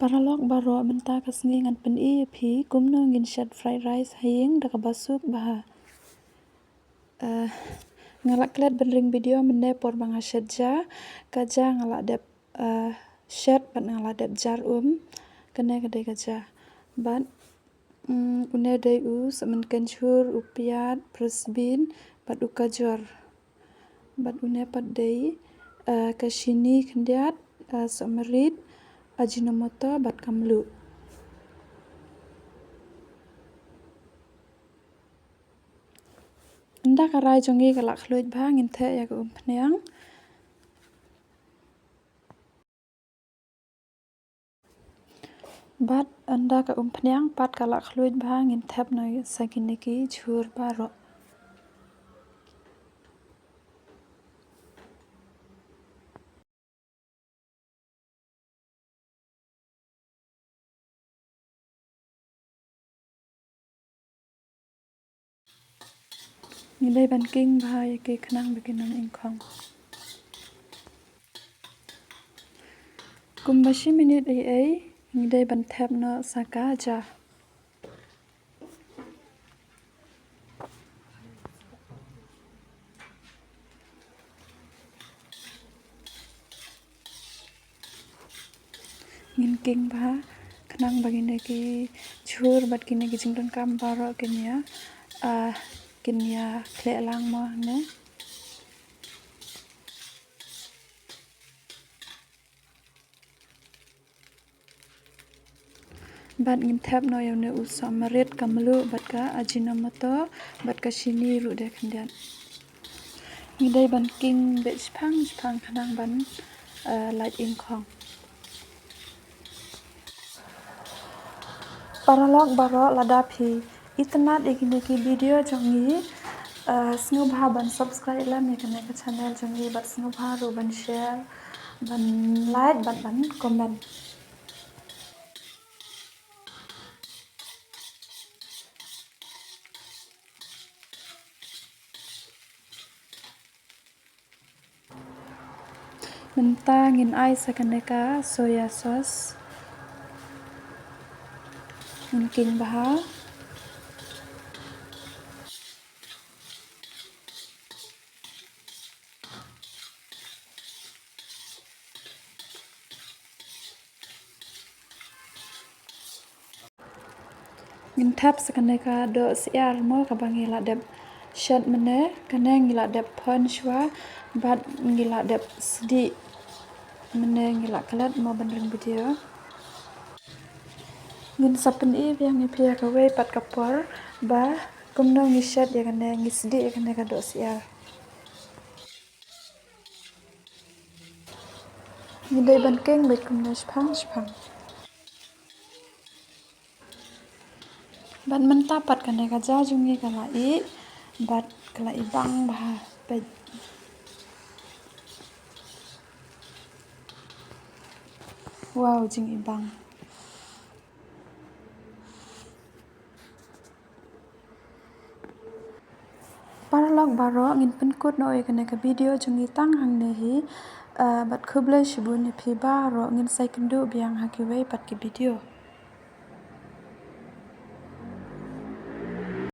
Paralog baro menta kasngi ngan pen I phi kumno ngin shed fried rice haying dak basuk baha. Ngalak klet benring video mene por banga shed ja kaja ngalak dep shed bat ngalak dep jar kene kede kaja bat une dai u semen kenchur upiat presbin bat ukajor bat une pat dai kashini kendiat somerit ajinomoto bat kamlu. Anda karai jongi kalak khluit bha ngin the ya ka phneng bat anda ka phneng pat kalak khluit bha ngin thep noi sakiniki chhur baro. Ngilai ban king bha ya ke khnang bekinang ingkhong. Kumbashi minute ai ngidai ban thep no saka ja. Ngin king bha khnang bagine ki chhur bat kine ki jingdon kam baro kenya khle lang mo ne. Bat ngin thep no yone usamarit kamlu bat ka ajinomoto bat ka shini ru de khandian. Ngidai ban king be chphang khanang ban light ingkhong. Paralog baro lada phi itna dekine ki video jongi sngu bha ban subscribe la me kane ka channel jongi bat sngu bha ru ban share ban like ban comment. Menta ngin ai sakaneka soya sauce ngin king baha ngin thap sakaneka do siar mo kabangi la dep shed mene kane ngila dep phon shwa bat ngila dep sdi mene ngila klet mo benring video ngin sapen I biang ni pia ka wei pat kapor ba kumno ngi shed ya kane ngi sdi ya kane ka do siar ngidai ban keng bet kumno shphang bat menta pat kane ka ja jungi kala I bat kala I bang bah bet wow jing I bang paralog baro ngin penkut no kane ka video jungi tang hang ne hi bat khuble shibun ni phi baro ngin sai kendu biang ha ki wei pat ki video